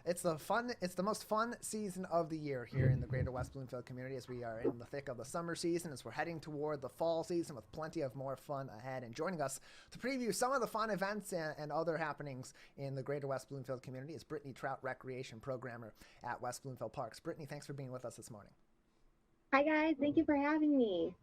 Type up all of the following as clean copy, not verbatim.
It's the most fun season of the year here in the greater West Bloomfield community as we are in the thick of the summer season, as we're heading toward the fall season with plenty of more fun ahead. And joining us to preview some of the fun events and other happenings in the greater West Bloomfield community is Brittany Trout, Recreation Programmer at West Bloomfield Parks. Brittany, thanks for being with us this morning. Hi guys, thank you for having me.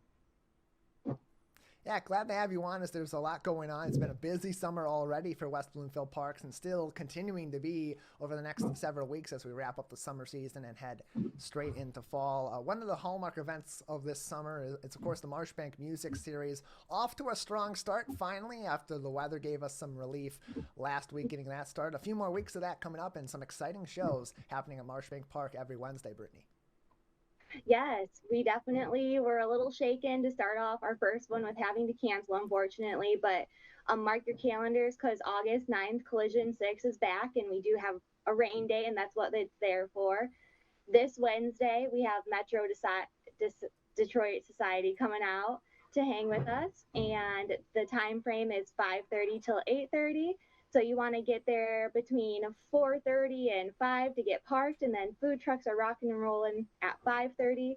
Yeah, glad to have you on as there's a lot going on. It's been a busy summer already for West Bloomfield Parks and still continuing to be over the next several weeks as we wrap up the summer season and head straight into fall. One of the hallmark events of this summer is, of course, the Marshbank Music Series. Off to a strong start finally after the weather gave us some relief last week getting that started. A few more weeks of that coming up and some exciting shows happening at Marshbank Park every Wednesday, Brittany. Yes, we definitely were a little shaken to start off our first one with having to cancel, unfortunately, but mark your calendars because August 9th, Collision 6 is back, and we do have a rain day, and that's what it's there for. This Wednesday, we have Detroit Society coming out to hang with us, and the time frame is 5:30 till 8:30. So you want to get there between 4:30 and 5 to get parked, and then food trucks are rocking and rolling at 5:30.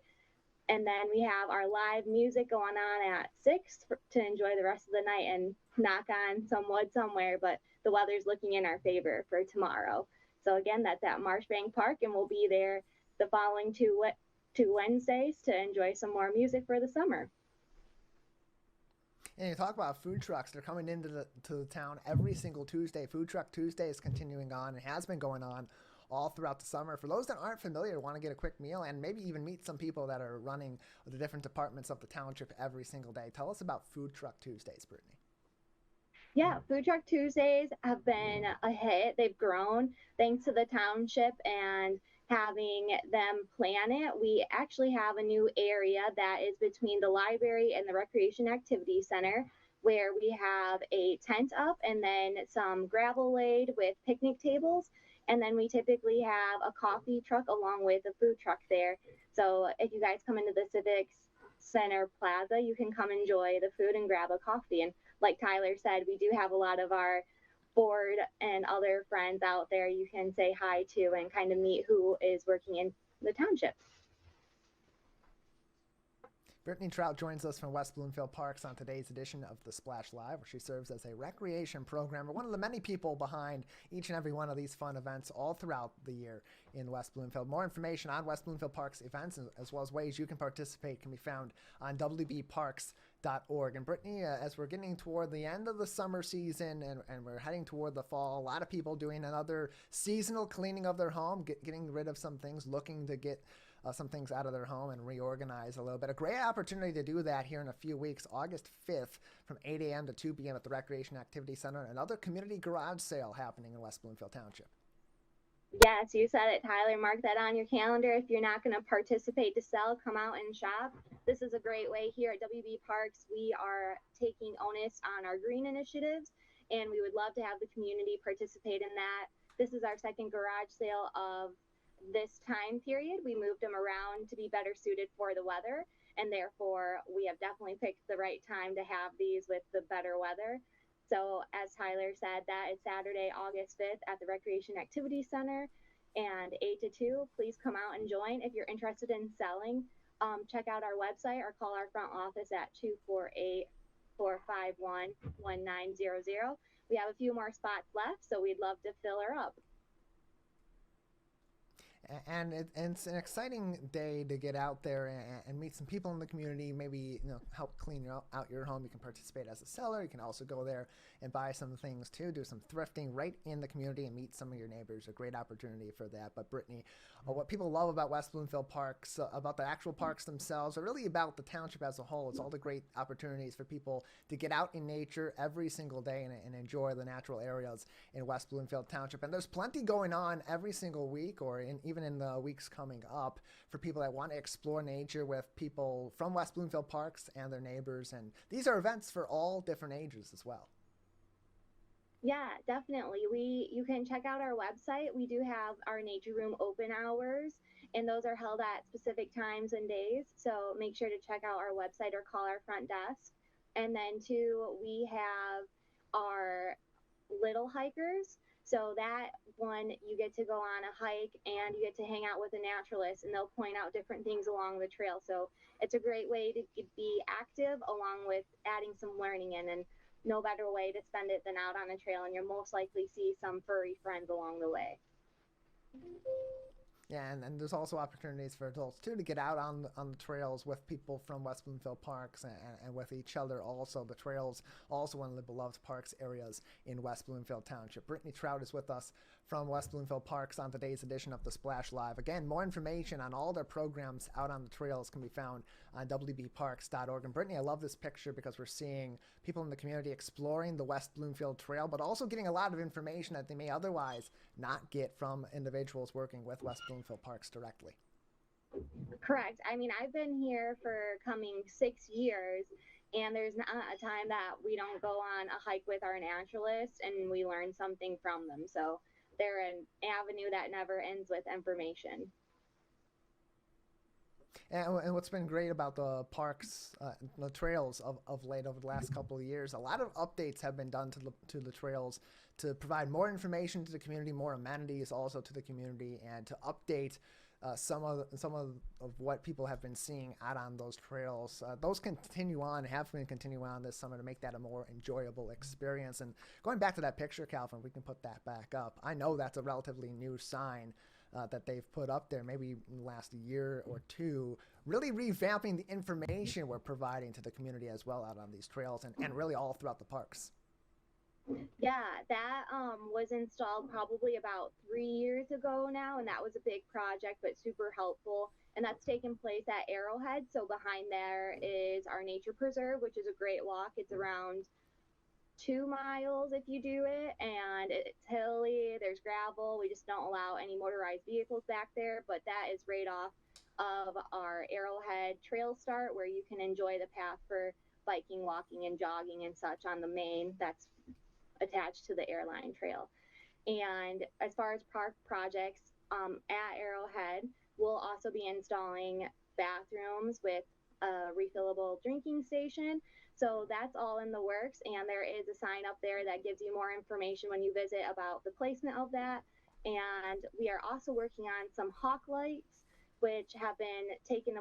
And then we have our live music going on at 6 to enjoy the rest of the night and knock on some wood somewhere. But the weather's looking in our favor for tomorrow. So again, that's at Marshbank Park, and we'll be there the following two Wednesdays to enjoy some more music for the summer. And you talk about food trucks. They're coming into the town every single Tuesday. Food Truck Tuesday is continuing on and has been going on all throughout the summer. For those that aren't familiar, want to get a quick meal and maybe even meet some people that are running the different departments of the township every single day. Tell us about Food Truck Tuesdays, Brittany. Yeah, Food Truck Tuesdays have been a hit. They've grown thanks to the township and having them plan it. We actually have a new area that is between the library and the Recreation Activity Center where we have a tent up and then some gravel laid with picnic tables. And then we typically have a coffee truck along with a food truck there. So if you guys come into the Civic Center Plaza, you can come enjoy the food and grab a coffee. And like Tyler said, we do have a lot of our board and other friends out there you can say hi to and kind of meet who is working in the township. Brittany Trout joins us from West Bloomfield Parks on today's edition of The Splash Live, where she serves as a recreation programmer, one of the many people behind each and every one of these fun events all throughout the year in West Bloomfield. More information on West Bloomfield Parks events, as well as ways you can participate, can be found on wbparks.org. And Brittany, as we're getting toward the end of the summer season and we're heading toward the fall, a lot of people doing another seasonal cleaning of their home, getting rid of some things, looking to get some things out of their home and reorganize a little bit. A great opportunity to do that here in a few weeks, August 5th from 8 a.m. to 2 p.m. at the Recreation Activity Center, and another community garage sale happening in West Bloomfield Township. Yes, you said it, Tyler. Mark that on your calendar. If you're not going to participate to sell, come out and shop. This is a great way here at WB Parks. We are taking onus on our green initiatives, and we would love to have the community participate in that. This is our second garage sale of this time period. We moved them around to be better suited for the weather, and therefore we have definitely picked the right time to have these with the better weather. So as Tyler said, that is Saturday, August 5th at the Recreation Activity Center and 8 to 2. Please come out and join. If you're interested in selling, check out our website or call our front office at 248-451-1900. We have a few more spots left, so we'd love to fill her up. And it's an exciting day to get out there and meet some people in the community. Maybe help clean out your home. You can participate as a seller. You can also go there and buy some things too. Do some thrifting right in the community and meet some of your neighbors. A great opportunity for that. But Brittany, what people love about West Bloomfield Parks, about the actual parks themselves, are really about the township as a whole. It's all the great opportunities for people to get out in nature every single day and enjoy the natural areas in West Bloomfield Township. And there's plenty going on every single week, or even in the weeks coming up, for people that want to explore nature with people from West Bloomfield Parks and their neighbors. And these are events for all different ages as well. Yeah, definitely. You can check out our website. We do have our nature room open hours, and those are held at specific times and days. So make sure to check out our website or call our front desk. And then too, we have our little hikers. So that one, you get to go on a hike and you get to hang out with a naturalist, and they'll point out different things along the trail. So it's a great way to be active along with adding some learning in, and no better way to spend it than out on a trail, and you'll most likely see some furry friends along the way. Yeah, and there's also opportunities for adults too to get out on the trails with people from West Bloomfield Parks and with each other also. The trails also one of the beloved parks areas in West Bloomfield Township. Brittany Trout is with us from West Bloomfield Parks on today's edition of the Splash Live. Again, more information on all their programs out on the trails can be found on wbparks.org. And Brittany, I love this picture because we're seeing people in the community exploring the West Bloomfield Trail, but also getting a lot of information that they may otherwise not get from individuals working with West Bloomfield Parks directly. Correct. I mean, I've been here for coming 6 years, and there's not a time that we don't go on a hike with our naturalists and we learn something from them. So they're an avenue that never ends with information. And what's been great about the parks, the trails of late over the last couple of years, a lot of updates have been done to the trails to provide more information to the community, more amenities also to the community, and to update some of what people have been seeing out on those trails. Those continue on, have been continuing on this summer to make that a more enjoyable experience. And going back to that picture, Calvin, we can put that back up. I know that's a relatively new sign that they've put up there maybe in the last year or two, really revamping the information we're providing to the community as well out on these trails and really all throughout the parks. Yeah, that was installed probably about 3 years ago now, and that was a big project, but super helpful. And that's taken place at Arrowhead. So behind there is our nature preserve, which is a great walk. It's around 2 miles if you do it, and it's hilly, there's gravel. We just don't allow any motorized vehicles back there, but that is right off of our Arrowhead trail start, where you can enjoy the path for biking, walking, and jogging and such on the main that's attached to the airline trail. And as far as park projects, at Arrowhead, we'll also be installing bathrooms with a refillable drinking station. So that's all in the works, and there is a sign up there that gives you more information when you visit about the placement of that. And we are also working on some hawk lights, which have been taken.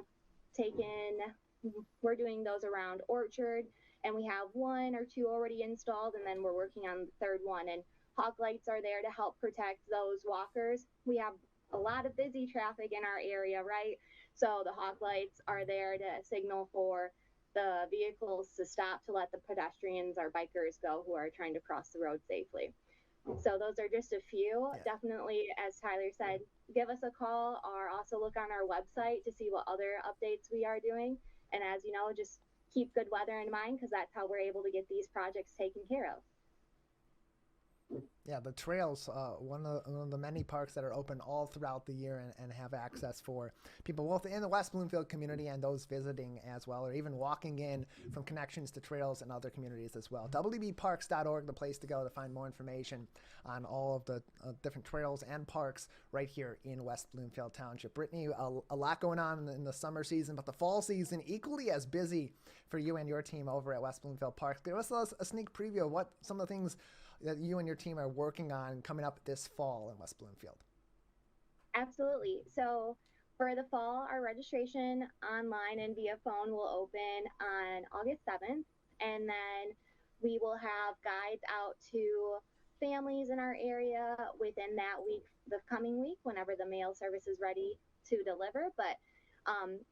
We're doing those around Orchard, and we have 1 or 2 already installed, and then we're working on the third one. And hawk lights are there to help protect those walkers. We have a lot of busy traffic in our area, right? So the hawk lights are there to signal for the vehicles to stop to let the pedestrians or bikers go who are trying to cross the road safely. So those are just a few. Yeah. Definitely, as Tyler said, give us a call or also look on our website to see what other updates we are doing. And as you know, just keep good weather in mind, because that's how we're able to get these projects taken care of. Yeah, the trails, one of the many parks that are open all throughout the year and have access for people both in the West Bloomfield community and those visiting as well, or even walking in from connections to trails in other communities as well. wbparks.org, the place to go to find more information on all of the different trails and parks right here in West Bloomfield Township. Brittany, a lot going on in the summer season, but the fall season equally as busy for you and your team over at West Bloomfield Parks. Give us a sneak preview of what some of the things that you and your team are working on coming up this fall in West Bloomfield. Absolutely. So for the fall, our registration online and via phone will open on August 7th. And then we will have guides out to families in our area within that week, the coming week, whenever the mail service is ready to deliver. But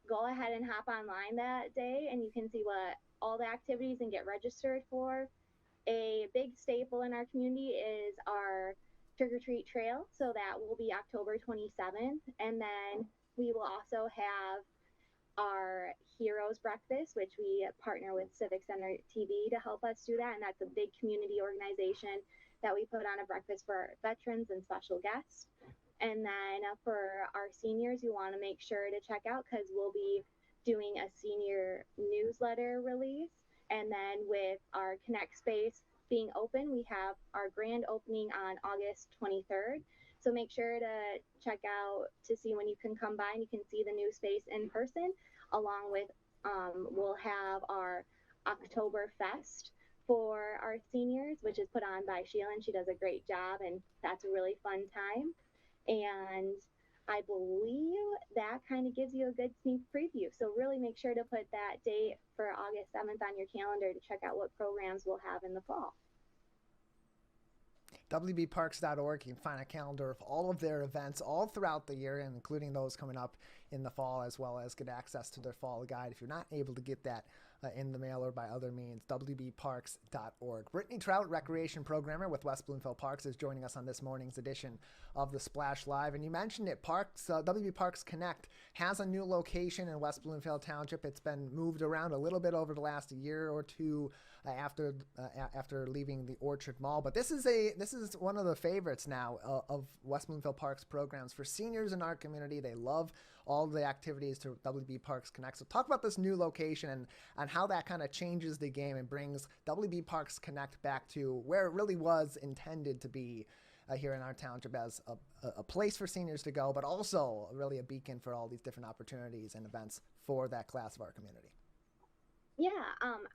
go ahead and hop online that day, and you can see what all the activities and get registered for. A big staple in our community is our trick-or-treat trail, so that will be October 27th. And then we will also have our Heroes Breakfast, which we partner with Civic Center TV to help us do that. And that's a big community organization that we put on a breakfast for veterans and special guests. And then for our seniors, you want to make sure to check out, because we'll be doing a senior newsletter release. And then with our Connect space being open, we have our grand opening on August 23rd. So make sure to check out to see when you can come by and you can see the new space in person, along with we'll have our Oktoberfest for our seniors, which is put on by Sheila, and she does a great job, and that's a really fun time. And I believe that kind of gives you a good sneak preview. So really make sure to put that date for August 7th on your calendar to check out what programs we'll have in the fall. WBparks.org, you can find a calendar of all of their events all throughout the year, including those coming up in the fall, as well as get access to their fall guide if you're not able to get that in the mail or by other means. WBparks.org. Brittany Trout, Recreation Programmer with West Bloomfield Parks, is joining us on this morning's edition of the Splash Live. And you mentioned it, WB Parks Connect has a new location in West Bloomfield Township. It's been moved around a little bit over the last year or two after leaving the Orchard Mall. But this is one of the favorites now of West Bloomfield Parks programs for seniors in our community. They love all the activities to WB Parks Connect. So talk about this new location and how that kind of changes the game and brings WB Parks Connect back to where it really was intended to be here in our township, as a place for seniors to go, but also really a beacon for all these different opportunities and events for that class of our community. Yeah,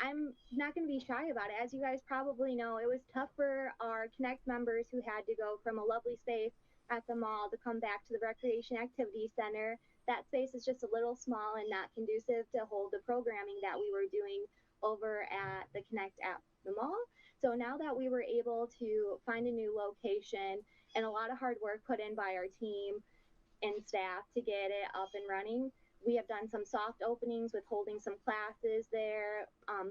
I'm not going to be shy about it. As you guys probably know, it was tough for our Connect members who had to go from a lovely space at the mall to come back to the Recreation Activity Center. That space is just a little small and not conducive to hold the programming that we were doing over at the Connect at the mall. So now that we were able to find a new location and a lot of hard work put in by our team and staff to get it up and running, we have done some soft openings with holding some classes there.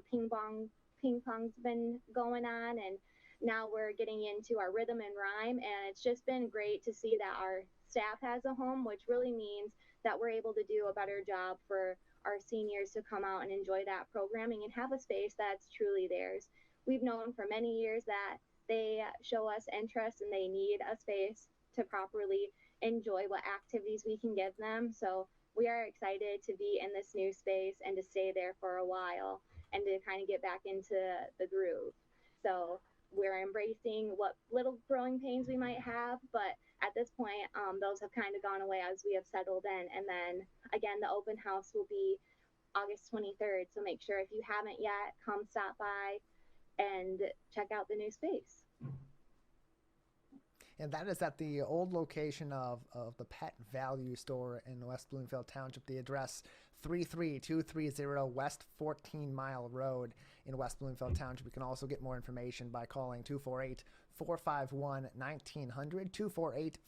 Ping pong's been going on, and now we're getting into our rhythm and rhyme, and it's just been great to see that our staff has a home, which really means that we're able to do a better job for our seniors to come out and enjoy that programming and have a space that's truly theirs. We've known for many years that they show us interest and they need a space to properly enjoy what activities we can give them. So we are excited to be in this new space and to stay there for a while and to kind of get back into the groove. So we're embracing what little growing pains we might have, but at this point, those have kind of gone away as we have settled in. And then again, the open house will be August 23rd. So make sure if you haven't yet, come stop by and check out the new space. And that is at the old location of the Pet Value Store in West Bloomfield Township. The address 33230 West 14 Mile Road in West Bloomfield Township. You can also get more information by calling 248-451-1900,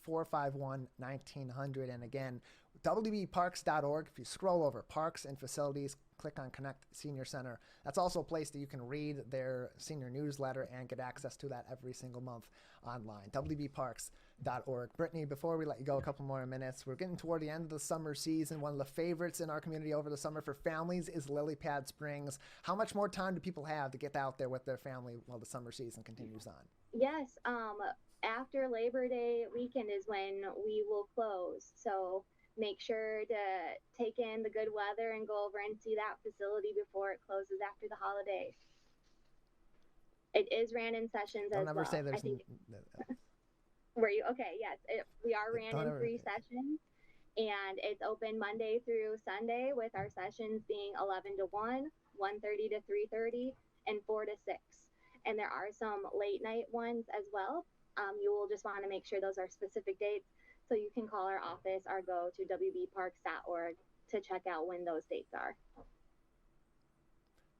248-451-1900. And again, WBparks.org. If you scroll over Parks and Facilities, click on Connect Senior Center. That's also a place that you can read their senior newsletter and get access to that every single month online. WBparks.org. Brittany, before we let you go a couple more minutes, we're getting toward the end of the summer season. One of the favorites in our community over the summer for families is Lily Pad Springs. How much more time do people have to get out there with their family while the summer season continues on? Yes, after Labor Day weekend is when we will close. So make sure to take in the good weather and go over and see that facility before it closes after the holidays. It is ran in sessions as well. Don't ever say there's... Were you? Okay, yes. We are ran in 3 sessions, and it's open Monday through Sunday with our sessions being 11 to 1, 1:30 to 3:30, and 4 to 6. And there are some late night ones as well. You will just want to make sure those are specific dates. So you can call our office or go to wbparks.org to check out when those dates are.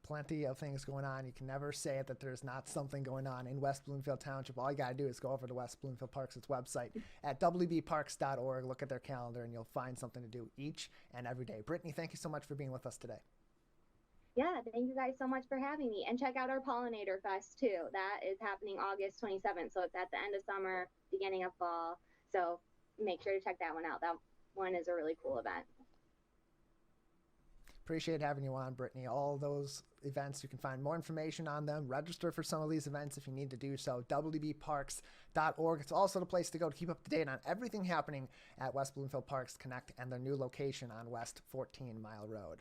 Plenty of things going on. You can never say that there's not something going on in West Bloomfield Township. All you got to do is go over to West Bloomfield Parks' website at wbparks.org, look at their calendar, and you'll find something to do each and every day. Brittany, thank you so much for being with us today. Yeah, thank you guys so much for having me. And check out our Pollinator Fest, too. That is happening August 27th, so it's at the end of summer, beginning of fall. So make sure to check that one out. That one is a really cool event. Appreciate having you on, Brittany. All those events, you can find more information on them. Register for some of these events if you need to do so. WBparks.org. It's also the place to go to keep up to date on everything happening at West Bloomfield Parks Connect and their new location on West 14 Mile Road.